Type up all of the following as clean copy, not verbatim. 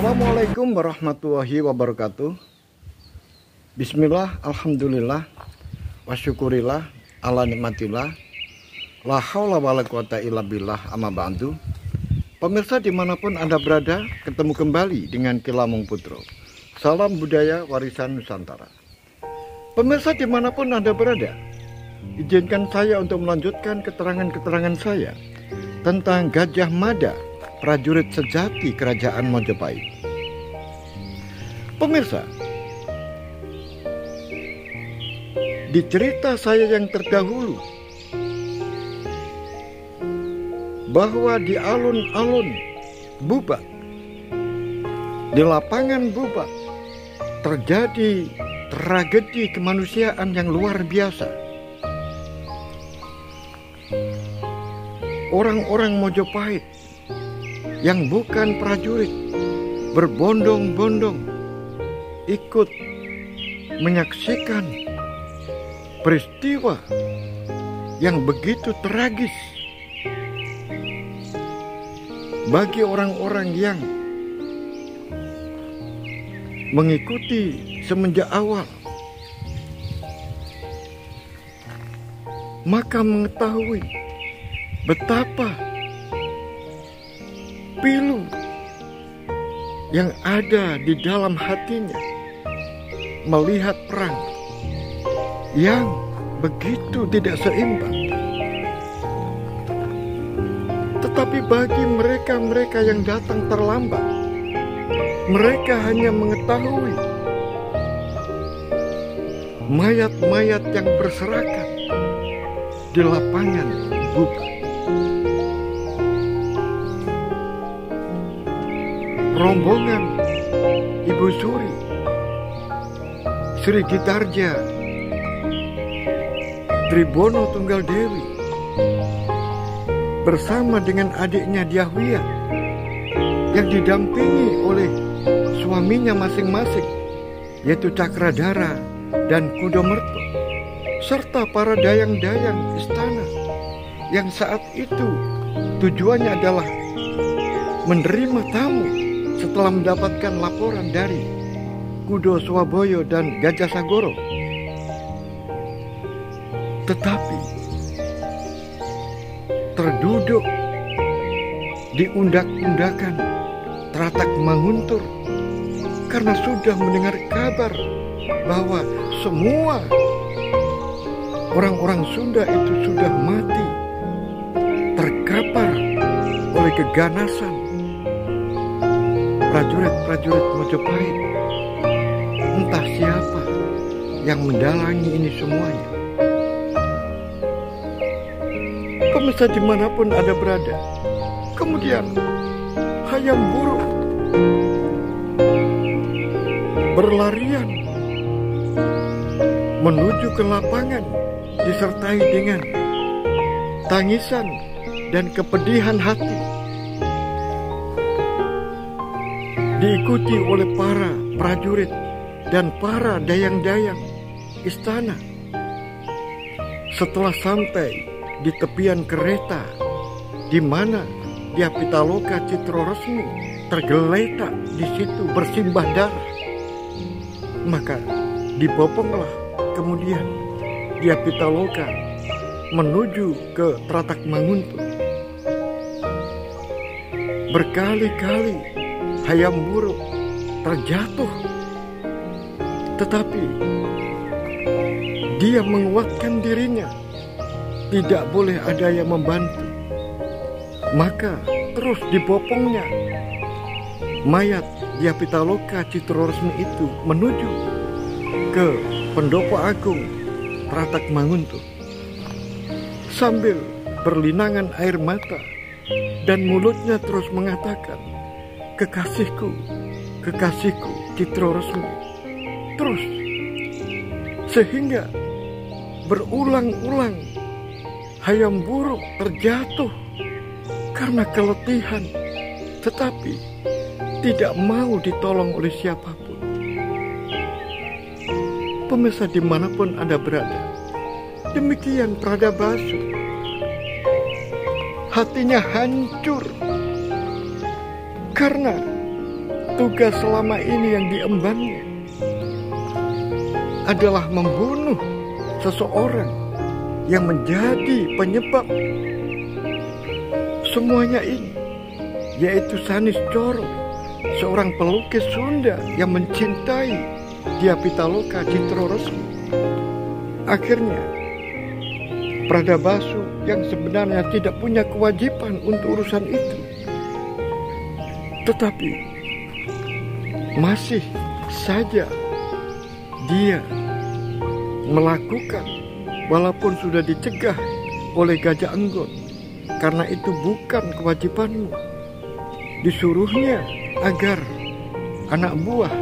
Assalamualaikum warahmatullahi wabarakatuh. Bismillah, alhamdulillah, wasyukurillah, ala nikmatillah, la haula wala quwata illa billah, amma ba'du. Pemirsa dimanapun Anda berada, ketemu kembali dengan Ki Lamung Putro. Salam budaya warisan Nusantara. Pemirsa dimanapun Anda berada, izinkan saya untuk melanjutkan keterangan-keterangan saya tentang Gajah Mada, prajurit sejati Kerajaan Majapahit. Pemirsa, di cerita saya yang terdahulu, bahwa di alun-alun Bubak, di lapangan Bubak, terjadi tragedi kemanusiaan yang luar biasa. Orang-orang Majapahit yang bukan prajurit berbondong-bondong ikut menyaksikan peristiwa yang begitu tragis bagi orang-orang yang mengikuti semenjak awal. Maka mengetahui betapa pilu yang ada di dalam hatinya melihat perang yang begitu tidak seimbang. Tetapi bagi mereka-mereka yang datang terlambat, mereka hanya mengetahui mayat-mayat yang berserakan di lapangan Bubak. Rombongan Ibu Suri, Sri Gitarja, Tribono Tunggal Dewi bersama dengan adiknya Dyahwiyah yang didampingi oleh suaminya masing-masing, yaitu Cakradara dan Kudomerto, serta para dayang-dayang istana yang saat itu tujuannya adalah menerima tamu setelah mendapatkan laporan dari Kudo Swaboyo dan Gajah Sagoro. Tetapi terduduk di undak-undakan Tratak Manguntur karena sudah mendengar kabar bahwa semua orang-orang Sunda itu sudah mati terkapar oleh keganasan prajurit-prajurit Majapahit. Entah siapa yang mendalangi ini semuanya. Pemirsa dimanapun Anda berada, kemudian Hayam Wuruk berlarian menuju ke lapangan disertai dengan tangisan dan kepedihan hati, diikuti oleh para prajurit dan para dayang-dayang istana. Setelah sampai di tepian kereta di mana Dyah Pitaloka Citraresmi tergeletak di situ bersimbah darah, maka diboponglah kemudian Dyah Pitaloka menuju ke Tratak Manguntur. Berkali-kali Hayam Wuruk terjatuh, tetapi dia menguatkan dirinya. Tidak boleh ada yang membantu, maka terus dibopongnya mayat Dyah Pitaloka Citraresmi itu menuju ke Pendopo Agung Tratak Manguntur sambil berlinangan air mata dan mulutnya terus mengatakan, "Kekasihku, kekasihku Citraresmi." Terus sehingga berulang-ulang Hayam Wuruk terjatuh karena keletihan, tetapi tidak mau ditolong oleh siapapun. Pemirsa dimanapun Anda berada, demikian Pradabasu. Hatinya hancur karena tugas selama ini yang diembannya adalah membunuh seseorang yang menjadi penyebab semuanya ini, yaitu Sanis Coro, seorang pelukis Sunda yang mencintai Dyah Pitaloka Citraresmi. Akhirnya Pradabasu yang sebenarnya tidak punya kewajiban untuk urusan itu, tetapi masih saja dia melakukan, walaupun sudah dicegah oleh Gajah Enggon, karena itu bukan kewajibanmu. Disuruhnya agar anak buah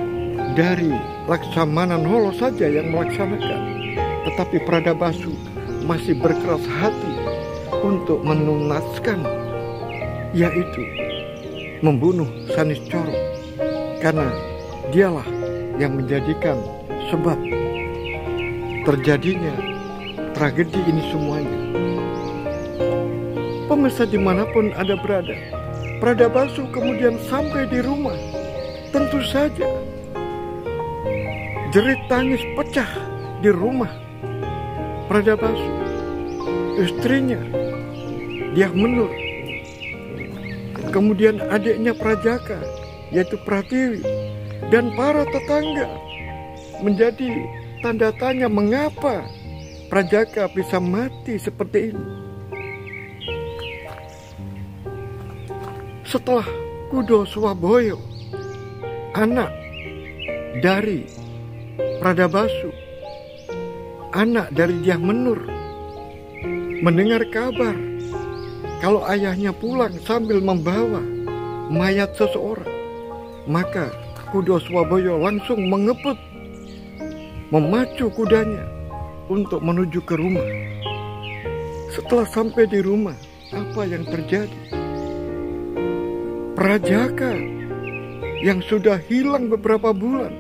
dari Laksamana Nolo saja yang melaksanakan, tetapi Pradabasu masih berkeras hati untuk menuntaskan, yaitu membunuh Sanis Coro, karena dialah yang menjadikan sebab terjadinya tragedi ini semuanya. Pemirsa dimanapun Anda berada, Pradabasu kemudian sampai di rumah. Tentu saja jerit tangis pecah di rumah Pradabasu, istrinya Dyah Menur, kemudian adiknya Prajaka yaitu Pratiwi, dan para tetangga menjadi tanda tanya mengapa Prajaka bisa mati seperti ini. Setelah Kudo Swaboyo, anak dari Pradabasu, anak dari Dyah Menur, mendengar kabar kalau ayahnya pulang sambil membawa mayat seseorang, maka Kudo Swaboyo langsung mengeput, memacu kudanya untuk menuju ke rumah. Setelah sampai di rumah, apa yang terjadi? Prajaka yang sudah hilang beberapa bulan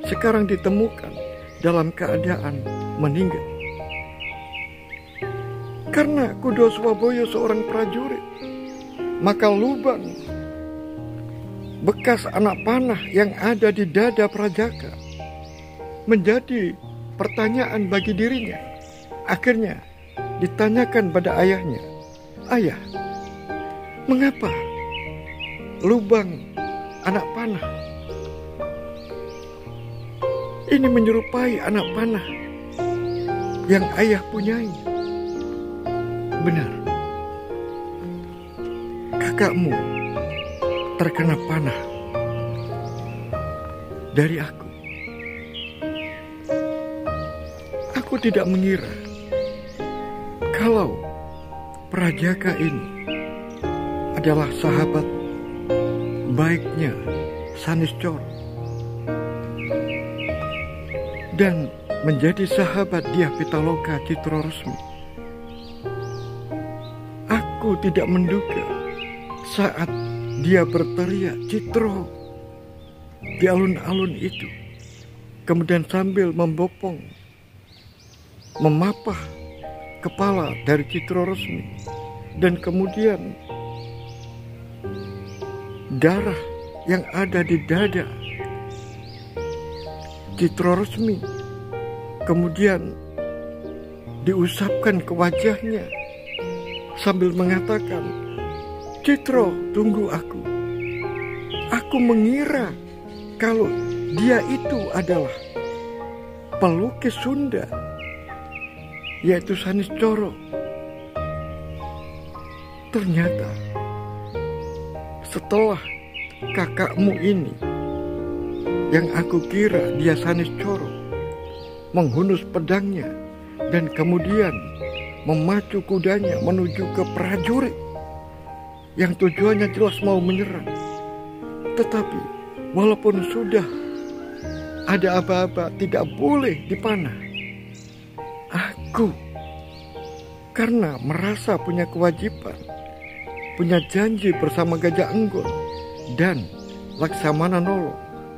sekarang ditemukan dalam keadaan meninggal. Karena Kudo Swaboyo seorang prajurit, maka lubang bekas anak panah yang ada di dada Prajaka menjadi pertanyaan bagi dirinya. Akhirnya ditanyakan pada ayahnya, "Ayah, mengapa lubang anak panah ini menyerupai anak panah yang ayah punyai?" "Benar, kakakmu terkena panah dari aku. Aku tidak mengira kalau Prajaka ini adalah sahabat baiknya Sanis Coro dan menjadi sahabat Dyah Pitaloka Citraresmi. Aku tidak menduga saat dia berteriak Citro di alun-alun itu, kemudian sambil membopong, memapah kepala dari Citraresmi, dan kemudian darah yang ada di dada Citraresmi kemudian diusapkan ke wajahnya sambil mengatakan, "Citro, tunggu aku. Aku mengira kalau dia itu adalah pelukis Sunda, yaitu Sanis Coro. Ternyata setelah kakakmu ini, yang aku kira dia Sanis Coro, menghunus pedangnya dan kemudian memacu kudanya menuju ke prajurit yang tujuannya jelas mau menyerang. Tetapi walaupun sudah ada aba-aba tidak boleh dipanah, aku karena merasa punya kewajiban, punya janji bersama Gajah Enggon dan Laksamana Nolo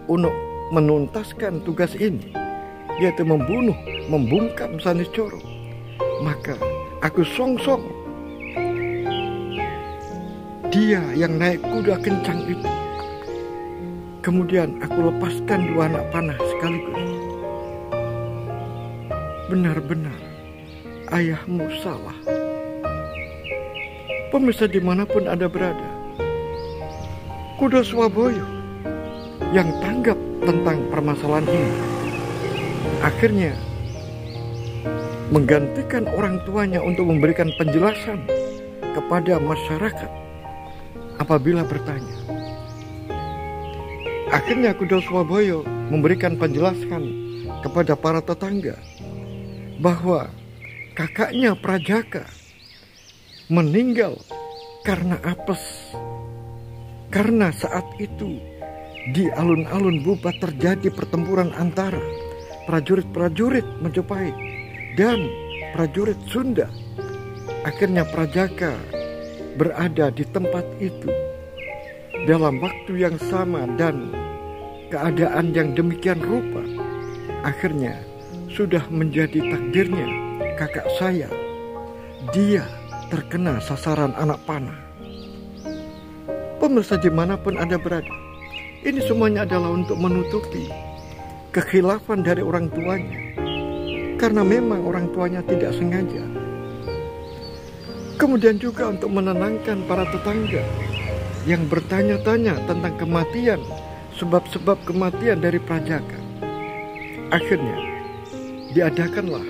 untuk menuntaskan tugas ini, yaitu membungkam Sanis Coro, maka aku songsong dia yang naik kuda kencang itu Kemudian aku lepaskan 2 anak panah sekaligus. Benar-benar ayahmu salah. Pemirsa dimanapun Anda berada, Kudo Swaboyo yang tanggap tentang permasalahan ini akhirnya menggantikan orang tuanya untuk memberikan penjelasan kepada masyarakat apabila bertanya. Akhirnya Kudo Swaboyo memberikan penjelasan kepada para tetangga bahwa kakaknya Prajaka meninggal karena apes. Karena saat itu di alun-alun Buba terjadi pertempuran antara prajurit-prajurit Majapahit dan prajurit Sunda. Akhirnya Prajaka berada di tempat itu dalam waktu yang sama dan keadaan yang demikian rupa. Akhirnya sudah menjadi takdirnya kakak saya. Dia terkena sasaran anak panah. Pemirsa dimanapun Anda berada, ini semuanya adalah untuk menutupi kekhilafan dari orang tuanya, karena memang orang tuanya tidak sengaja. Kemudian juga untuk menenangkan para tetangga yang bertanya-tanya tentang kematian, sebab-sebab kematian dari Prajaka. Akhirnya diadakanlah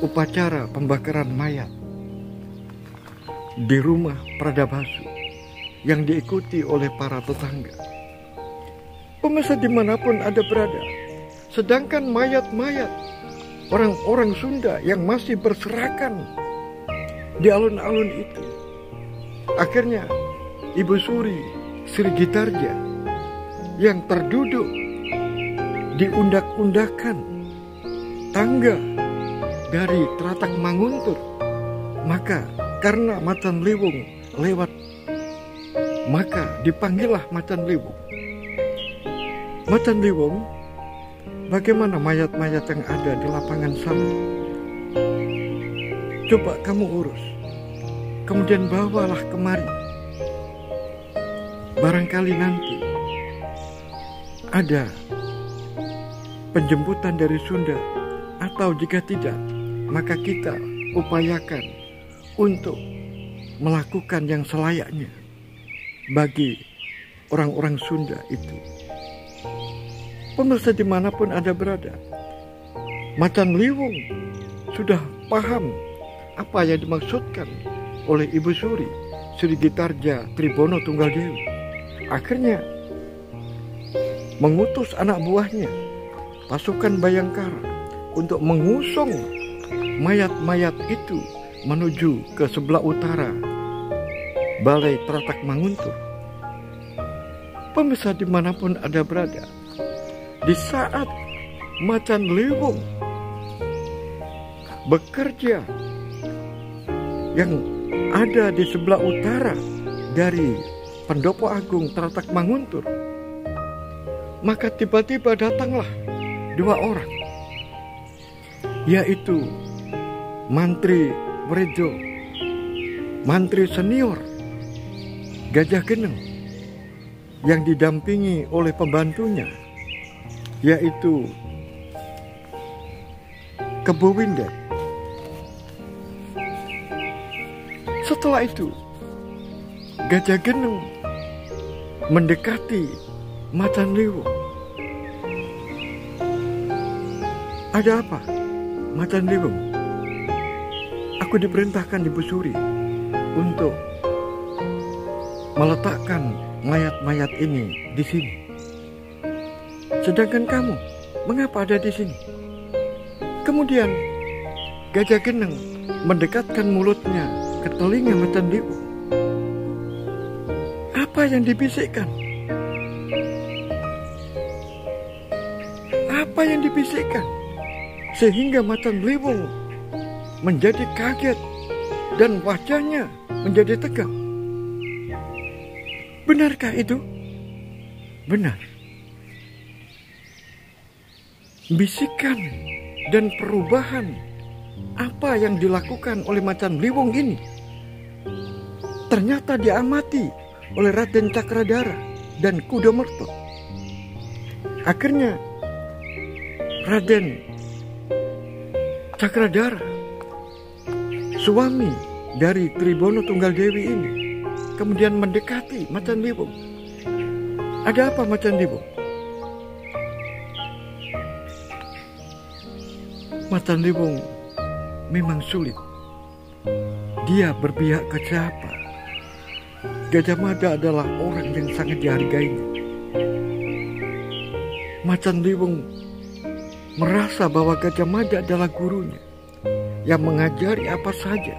upacara pembakaran mayat di rumah Pradabasu yang diikuti oleh para tetangga. Pemirsa dimanapun Anda berada, sedangkan mayat-mayat orang-orang Sunda yang masih berserakan di alun-alun itu, akhirnya Ibu Suri Sri Gitarja yang terduduk di undak-undakan tangga dari Teratak Manguntur, maka karena Macan Liwung lewat, maka dipanggillah Macan Liwung. Macan Liwung, bagaimana mayat-mayat yang ada di lapangan sana? Coba kamu urus, kemudian bawalah kemari. Barangkali nanti ada penjemputan dari Sunda, atau jika tidak, maka kita upayakan untuk melakukan yang selayaknya bagi orang-orang Sunda itu. Pemirsa dimanapun Anda berada, Macan Liwung sudah paham apa yang dimaksudkan oleh Ibu Suri Sri Gitarja Tribono Tunggal Dewi. Akhirnya mengutus anak buahnya, pasukan Bayangkara, untuk mengusung mayat-mayat itu menuju ke sebelah utara Balai Teratak Manguntur. Pemirsa dimanapun Anda berada, di saat Macan Liwung bekerja yang ada di sebelah utara dari Pendopo Agung Teratak Manguntur, maka tiba-tiba datanglah 2 orang, yaitu Mantri Wrejo, Mantri senior Gajah Geneng, yang didampingi oleh pembantunya, yaitu Kebo Winda. Setelah itu Gajah Geneng mendekati Macan Liwung. Ada apa, Macan Liwung? Aku diperintahkan Ibu Suri untuk meletakkan mayat-mayat ini di sini. Sedangkan kamu, mengapa ada di sini? Kemudian Gajah Geneng mendekatkan mulutnya ke telinga Macan Liwung. Apa yang dibisikkan? Apa yang dibisikkan? Sehingga Macan Liwung menjadi kaget dan wajahnya menjadi tegang. Benarkah itu? Benar. Bisikan dan perubahan apa yang dilakukan oleh Macan Liwung ini ternyata diamati oleh Raden Cakradara dan Kudamerto. Akhirnya Raden Cakradara, suami dari Tribono Tunggal Dewi ini, kemudian mendekati Macan Liwung. Ada apa Macan Liwung? Macan Liwung memang sulit. Dia berpihak ke siapa? Gajah Mada adalah orang yang sangat dihargainya. Macan Liwung merasa bahwa Gajah Mada adalah gurunya yang mengajari apa saja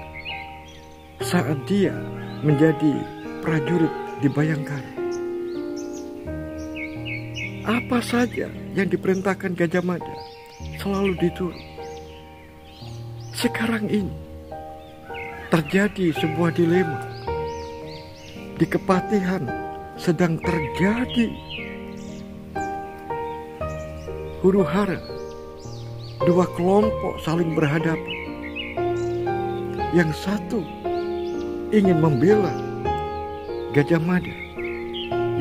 saat dia menjadi prajurit di Bayangkara. Apa saja yang diperintahkan Gajah Mada selalu diturut. Sekarang ini terjadi sebuah dilema. Di Kepatihan sedang terjadi huru-hara. Dua kelompok saling berhadapan. Yang satu ingin membela Gajah Mada,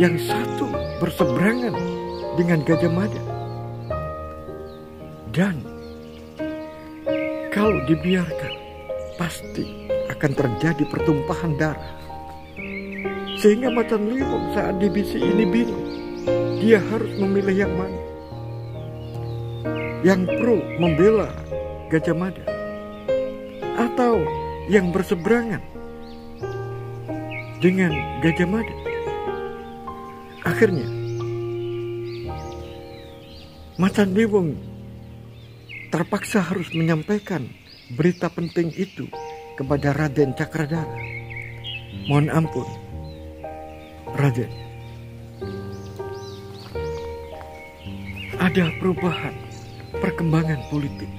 yang satu berseberangan dengan Gajah Mada. Dan kalau dibiarkan, pasti akan terjadi pertumpahan darah. Sehingga Macan Liwung saat divisi ini bingung. Dia harus memilih yang mana. Yang pro membela Gajah Mada, atau yang berseberangan dengan Gajah Mada. Akhirnya Macan Liwung terpaksa harus menyampaikan berita penting itu kepada Raden Cakradara. Mohon ampun, Raden, ada perubahan perkembangan politik.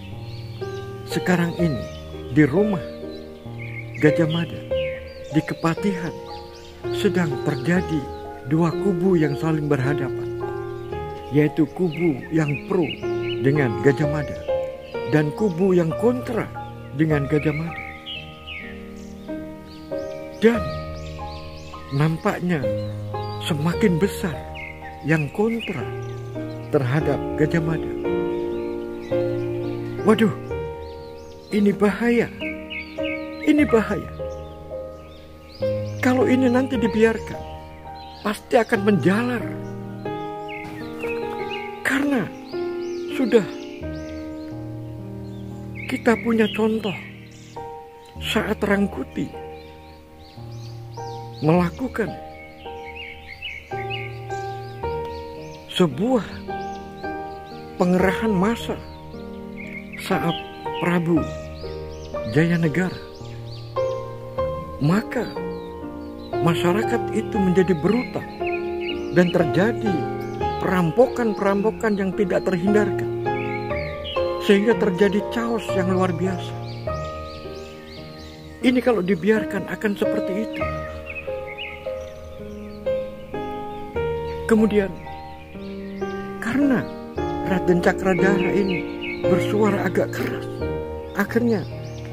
Sekarang ini di rumah Gajah Mada, di Kepatihan, sedang terjadi dua kubu yang saling berhadapan, yaitu kubu yang pro dengan Gajah Mada dan kubu yang kontra dengan Gajah Mada. Dan nampaknya semakin besar yang kontra terhadap Gajah Mada. Waduh, ini bahaya. Ini bahaya. Kalau ini nanti dibiarkan, pasti akan menjalar. Karena sudah kita punya contoh saat Rangkuti melakukan sebuah pengerahan massa saat Prabu Jayanegara, maka masyarakat itu menjadi brutal dan terjadi perampokan-perampokan yang tidak terhindarkan, sehingga terjadi chaos yang luar biasa. Ini kalau dibiarkan akan seperti itu. Kemudian karena Raden Cakradara ini bersuara agak keras, akhirnya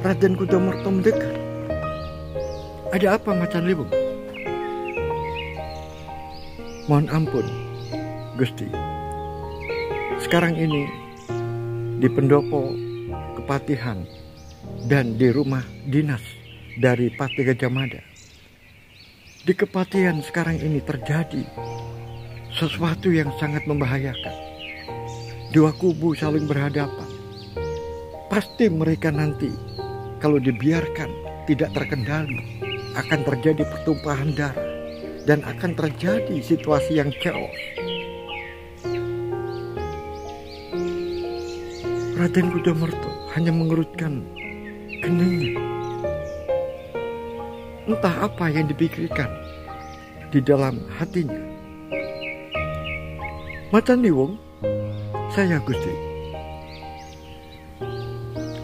Raden Kudamarto mendekat. Ada apa Macan Liwung? Mohon ampun, Gusti. Sekarang ini di pendopo Kepatihan dan di rumah dinas dari Pati Gajah Mada, di Kepatihan sekarang ini terjadi sesuatu yang sangat membahayakan. Dua kubu saling berhadapan. Pasti mereka nanti kalau dibiarkan tidak terkendali akan terjadi pertumpahan darah dan akan terjadi situasi yang chaos. Raden Kudamarto hanya mengerutkan keningnya. Entah apa yang dipikirkan di dalam hatinya. Macan Liwung, saya Gusti.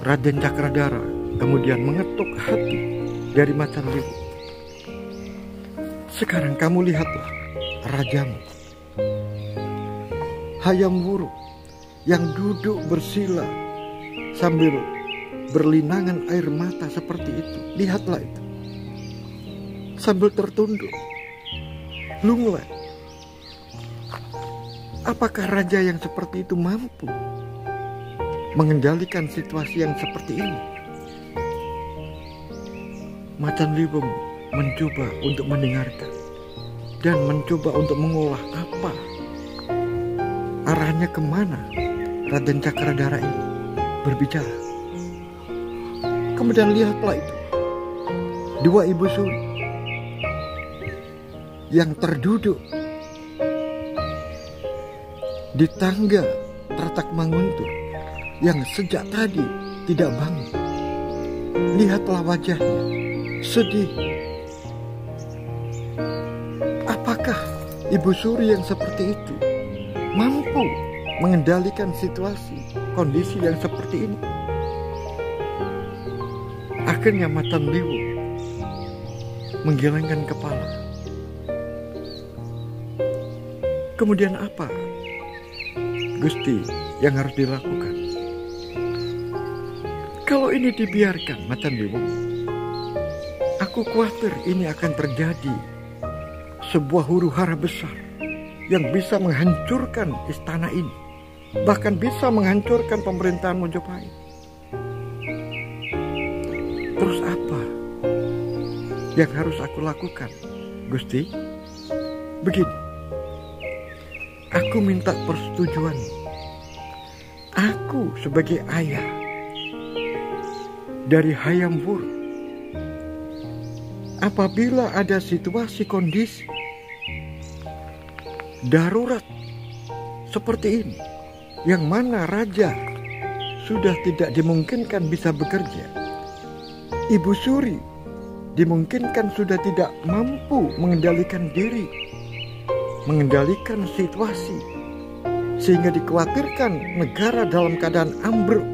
Raden Cakradara kemudian mengetuk hati dari Macan Liwung. Sekarang kamu lihatlah rajamu, Hayam Wuruk, yang duduk bersila sambil berlinangan air mata seperti itu. Lihatlah itu, sambil tertunduk, lunglai. Apakah raja yang seperti itu mampu mengendalikan situasi yang seperti ini? Macan Liwung mencoba untuk mendengarkan dan mencoba untuk mengolah apa arahnya, kemana Raden Cakradara ini berbicara. Kemudian lihatlah itu, dua ibu suri yang terduduk di tangga Tratak Manguntur yang sejak tadi tidak bangun. Lihatlah wajahnya sedih. Apakah ibu suri yang seperti itu mampu mengendalikan situasi, kondisi yang seperti ini? Akhirnya Macan Liwung menggelengkan kepala. Kemudian apa, Gusti, yang harus dilakukan? Kalau ini dibiarkan, Macan Liwung, aku khawatir ini akan terjadi sebuah huru-hara besar yang bisa menghancurkan istana ini, bahkan bisa menghancurkan pemerintahan Mojopahit. Terus apa yang harus aku lakukan, Gusti? Begini, aku minta persetujuan. Aku sebagai ayah dari Hayam Wuruk, apabila ada situasi kondisi darurat seperti ini, yang mana raja sudah tidak dimungkinkan bisa bekerja, ibu suri dimungkinkan sudah tidak mampu mengendalikan diri, mengendalikan situasi, sehingga dikhawatirkan negara dalam keadaan ambruk,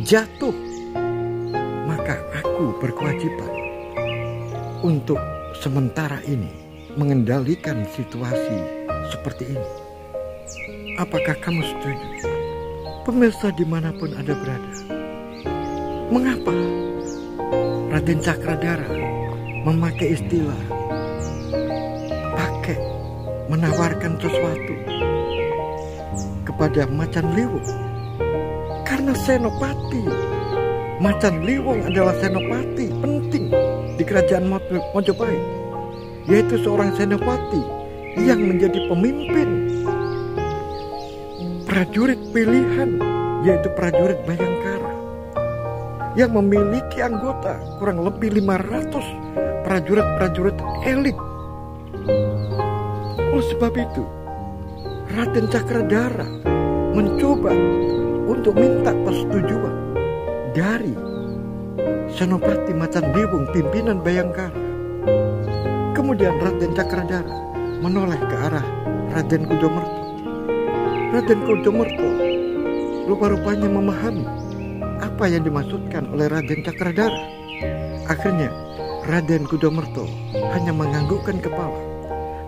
jatuh, maka aku berkewajiban untuk sementara ini mengendalikan situasi seperti ini. Apakah kamu setuju? Pemirsa dimanapun Anda berada, mengapa Raden Cakradara memakai istilah menawarkan sesuatu kepada Macan Liwung? Karena senopati Macan Liwung adalah senopati penting di kerajaan Mojopahit, yaitu seorang senopati yang menjadi pemimpin prajurit pilihan, yaitu prajurit Bayangkara, yang memiliki anggota kurang lebih 500 prajurit-prajurit elit. Oleh sebab itu, Raden Cakradara mencoba untuk minta persetujuan dari Senopati Macan Liwung, pimpinan Bayangkara. Kemudian Raden Cakradara menoleh ke arah Raden Kudomerto. Raden Kudomerto rupa-rupanya memahami apa yang dimaksudkan oleh Raden Cakradara. Akhirnya Raden Kudomerto hanya menganggukkan kepala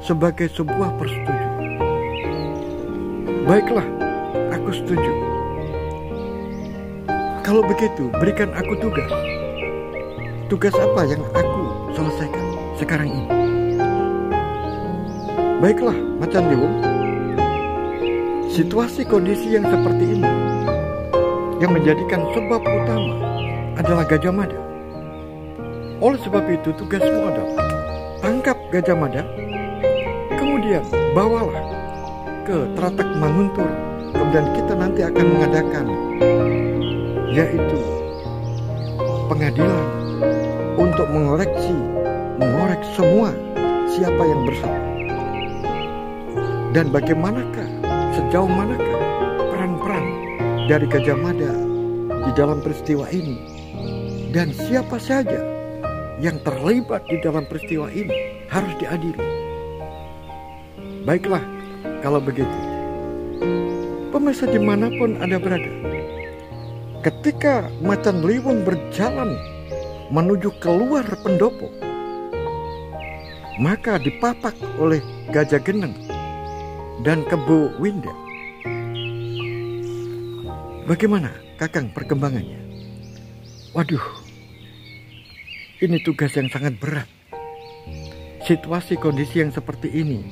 sebagai sebuah persetujuan. Baiklah, aku setuju. Kalau begitu, berikan aku tugas. Tugas apa yang aku selesaikan sekarang ini? Baiklah, Macan Liwung, situasi kondisi yang seperti ini yang menjadikan sebab utama adalah Gajah Mada. Oleh sebab itu, tugasmu adalah tangkap Gajah Mada, kemudian bawalah ke Tratak Manguntur. Kemudian kita nanti akan mengadakan, yaitu pengadilan untuk mengorek semua siapa yang bersalah. Dan bagaimanakah, sejauh manakah peran-peran dari Gajah Mada di dalam peristiwa ini, dan siapa saja yang terlibat di dalam peristiwa ini harus diadili. Baiklah, kalau begitu, pemirsa dimanapun Anda berada, ketika Macan Liwung berjalan menuju keluar pendopo, maka dipapak oleh Gajah Geneng dan Kebo Winda. Bagaimana, Kakang, perkembangannya? Waduh, ini tugas yang sangat berat. Situasi kondisi yang seperti ini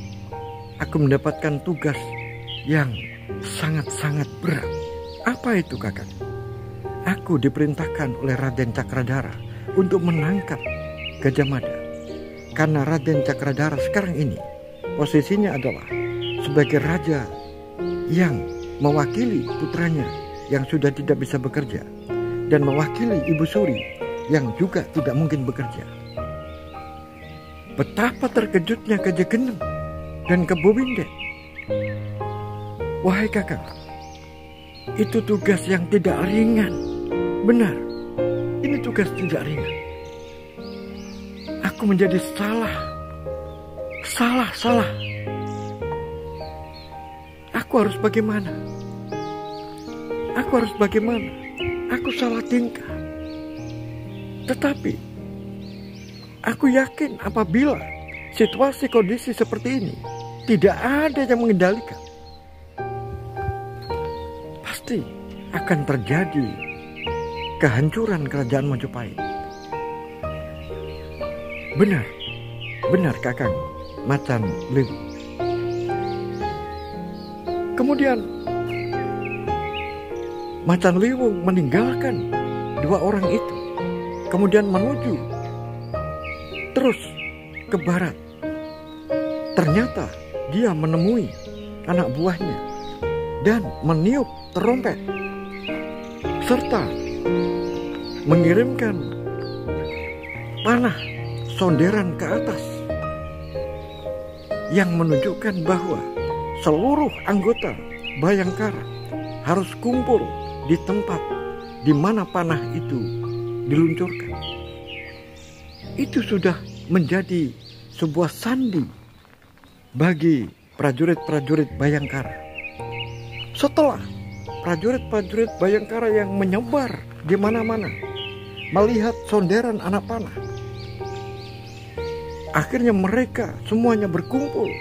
aku mendapatkan tugas yang sangat-sangat berat. Apa itu, Kakang? Aku diperintahkan oleh Raden Cakradhara untuk menangkap Gajah Mada. Karena Raden Cakradhara sekarang ini posisinya adalah sebagai raja yang mewakili putranya yang sudah tidak bisa bekerja dan mewakili Ibu Suri yang juga tidak mungkin bekerja. Betapa terkejutnya Gajah Geneng dan Kebo Windet. Wahai Kakang, itu tugas yang tidak ringan. Benar, ini tugas tidak ringan. Aku menjadi salah. Aku harus bagaimana? Aku salah tingkah. Tetapi aku yakin apabila situasi kondisi seperti ini tidak ada yang mengendalikan, pasti akan terjadi kehancuran kerajaan Majapahit. Benar Kakang Macan Liwu. Kemudian Macan Liwu meninggalkan dua orang itu, kemudian menuju terus ke barat. Ternyata dia menemui anak buahnya dan meniup terompet serta mengirimkan panah sonderan ke atas yang menunjukkan bahwa seluruh anggota Bhayangkara harus kumpul di tempat di mana panah itu diluncurkan. Itu sudah menjadi sebuah sandi bagi prajurit-prajurit Bhayangkara. Setelah prajurit-prajurit Bhayangkara yang menyebar di mana-mana melihat sonderan anak panah, akhirnya mereka semuanya berkumpul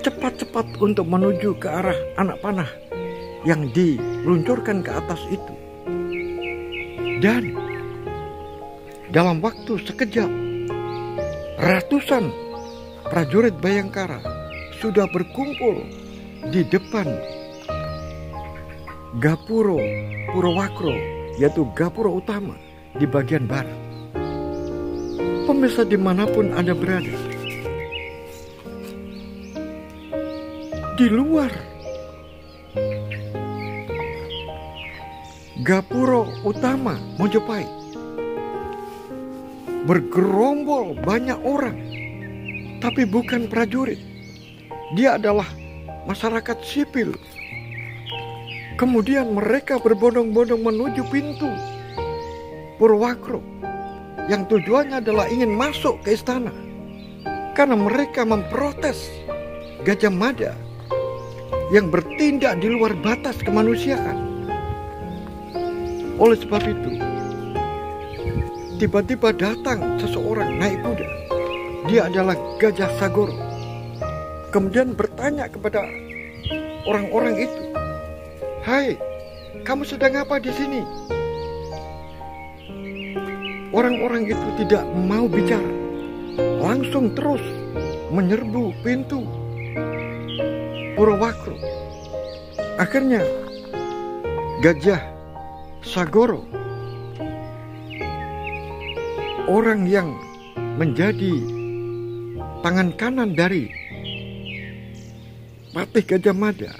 cepat-cepat untuk menuju ke arah anak panah yang diluncurkan ke atas itu. Dan dalam waktu sekejap, ratusan prajurit Bhayangkara sudah berkumpul di depan Gapuro Purwakro, yaitu Gapuro Utama di bagian barat. Pemirsa dimanapun Anda berada, di luar Gapuro Utama Majapahit bergerombol banyak orang, tapi bukan prajurit. Dia adalah masyarakat sipil. Kemudian mereka berbondong-bondong menuju pintu Purwakro yang tujuannya adalah ingin masuk ke istana, karena mereka memprotes Gajah Mada yang bertindak di luar batas kemanusiaan. Oleh sebab itu, tiba-tiba datang seseorang naik kuda. Dia adalah Gajah Sagoro. Kemudian bertanya kepada orang-orang itu, "Hai, kamu sedang apa di sini?" Orang-orang itu tidak mau bicara, langsung terus menyerbu pintu Purwakro. Akhirnya Gajah Sagoro, orang yang menjadi tangan kanan dari Patih Gajah Mada,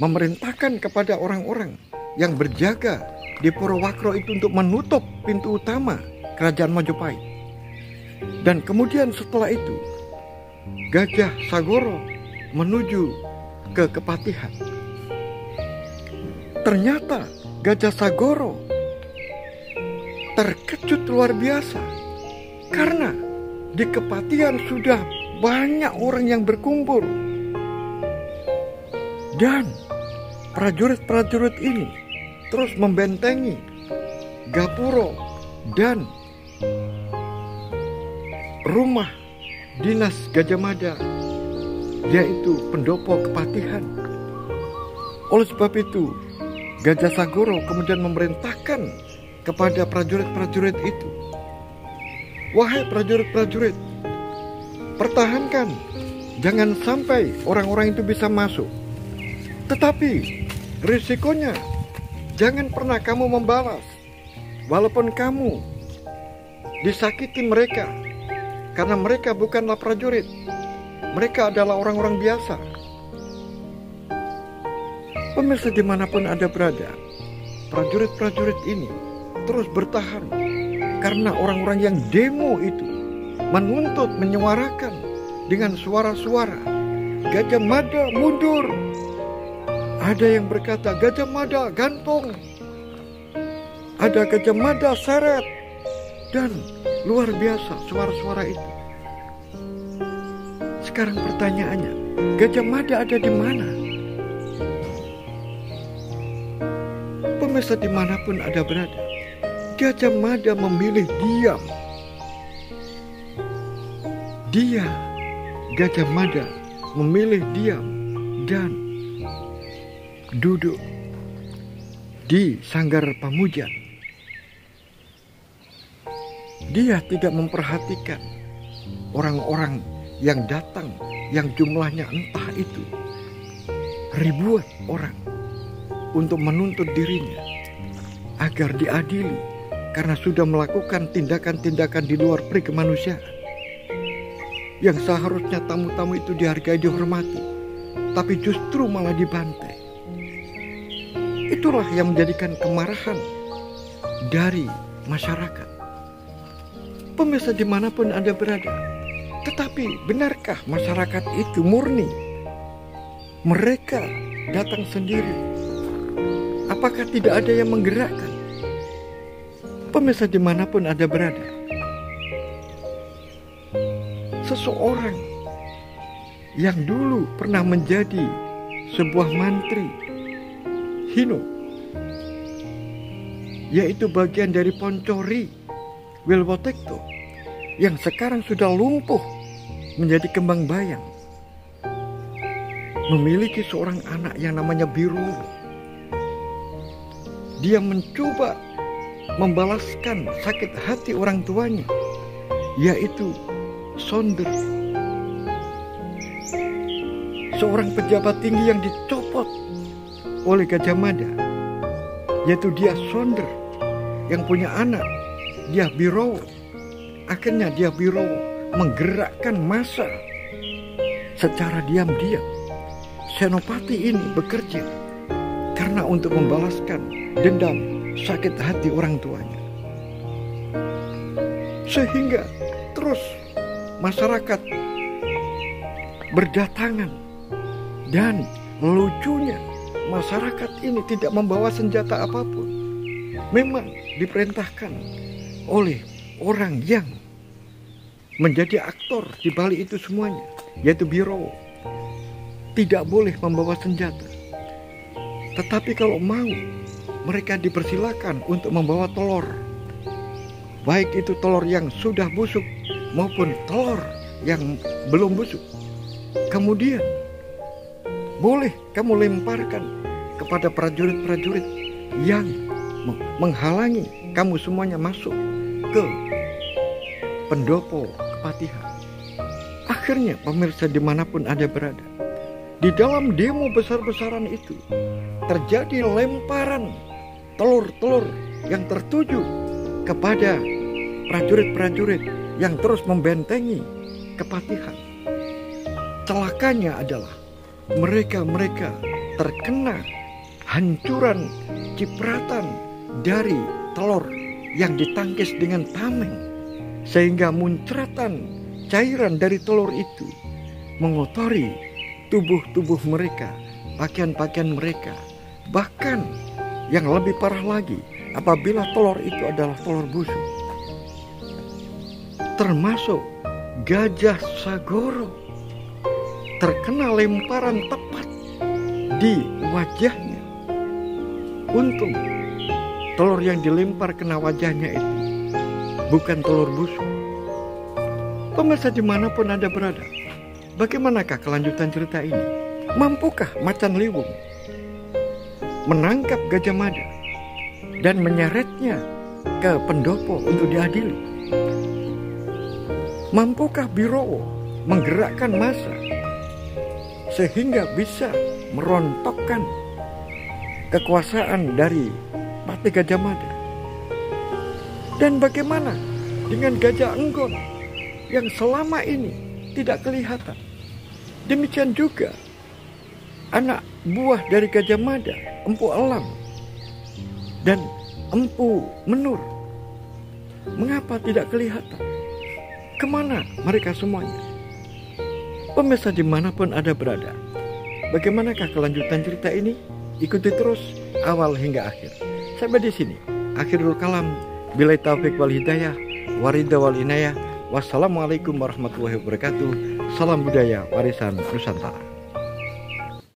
memerintahkan kepada orang-orang yang berjaga di Purwakro itu untuk menutup pintu utama kerajaan Majapahit. Dan kemudian setelah itu Gajah Sagoro menuju ke Kepatihan. Ternyata Gajah Sagoro terkejut luar biasa, karena di Kepatihan sudah banyak orang yang berkumpul. Dan prajurit-prajurit ini terus membentengi Gapuro dan rumah dinas Gajah Mada, yaitu pendopo Kepatihan. Oleh sebab itu, Gajah Sagoro kemudian memerintahkan kepada prajurit-prajurit itu, "Wahai prajurit-prajurit, pertahankan Jangan sampai orang-orang itu bisa masuk. Tetapi risikonya, jangan pernah kamu membalas. Walaupun kamu disakiti mereka, karena mereka bukanlah prajurit. Mereka adalah orang-orang biasa. Pemirsa dimanapun Anda berada, prajurit-prajurit ini terus bertahan. Karena orang-orang yang demo itu menuntut, menyuarakan dengan suara-suara, Gajah Mada mundur. Ada yang berkata Gajah Mada gantung, ada Gajah Mada seret. Dan luar biasa suara-suara itu. Sekarang pertanyaannya, Gajah Mada ada di mana? Pemirsa dimanapun Anda berada, Gajah Mada memilih diam. Dia, Gajah Mada, memilih diam dan duduk di sanggar Pamujan. Dia tidak memperhatikan orang-orang yang datang, yang jumlahnya entah itu ribuan orang, untuk menuntut dirinya agar diadili karena sudah melakukan tindakan-tindakan di luar peri kemanusiaan, yang seharusnya tamu-tamu itu dihargai, dihormati, tapi justru malah dibantai. Itulah yang menjadikan kemarahan dari masyarakat. Pemirsa dimanapun Anda berada, tetapi benarkah masyarakat itu murni? Mereka datang sendiri. Apakah tidak ada yang menggerakkan? Pemirsa dimanapun Anda berada, seseorang yang dulu pernah menjadi sebuah mantri Hino, yaitu bagian dari Poncori Wilwotekto, yang sekarang sudah lumpuh menjadi kembang bayang, memiliki seorang anak yang namanya Biru. Dia mencoba membalaskan sakit hati orang tuanya, yaitu Sonder, seorang pejabat tinggi yang dicopot oleh Gajah Mada, yaitu dia Sonder yang punya anak, dia Birowo. Akhirnya dia Birowo menggerakkan massa secara diam-diam. Senopati ini bekerja karena untuk membalaskan dendam sakit hati orang tuanya. Sehingga terus masyarakat berdatangan, dan lucunya masyarakat ini tidak membawa senjata apapun. Memang diperintahkan oleh orang yang menjadi aktor di balik itu semuanya, yaitu Birowo, tidak boleh membawa senjata. Tetapi kalau mau, mereka dipersilakan untuk membawa telur, baik itu telur yang sudah busuk maupun telur yang belum busuk. Kemudian boleh kamu lemparkan kepada prajurit-prajurit yang menghalangi kamu semuanya masuk ke pendopo kepatihan. Akhirnya pemirsa dimanapun Anda berada, di dalam demo besar-besaran itu terjadi lemparan telur-telur yang tertuju kepada prajurit-prajurit yang terus membentengi kepatihan. Celakanya adalah mereka terkena hancuran cipratan dari telur yang ditangkis dengan tameng, sehingga muncratan cairan dari telur itu mengotori tubuh-tubuh mereka, pakaian-pakaian mereka. Bahkan yang lebih parah lagi, apabila telur itu adalah telur busuk, termasuk Gajah Sagoro terkena lemparan tepat di wajahnya. Untung telur yang dilempar kena wajahnya itu bukan telur busuk. Pemirsa dimanapun Anda berada, bagaimanakah kelanjutan cerita ini? Mampukah Macan Liwung menangkap Gajah Mada dan menyeretnya ke pendopo untuk diadili? Mampukah Birowo menggerakkan massa sehingga bisa merontokkan kekuasaan dari Patih Gajah Mada. Dan bagaimana dengan Gajah Enggon yang selama ini tidak kelihatan? Demikian juga anak buah dari Gajah Mada, Empu Elang dan Empu Menur. Mengapa tidak kelihatan? Kemana mereka semuanya? Pemirsa dimanapun Anda berada, bagaimanakah kelanjutan cerita ini? Ikuti terus awal hingga akhir. Sampai di sini akhirul kalam. Billahi taufik wal hidayah, waridha wal inayah. Wassalamualaikum warahmatullahi wabarakatuh. Salam budaya warisan Nusantara.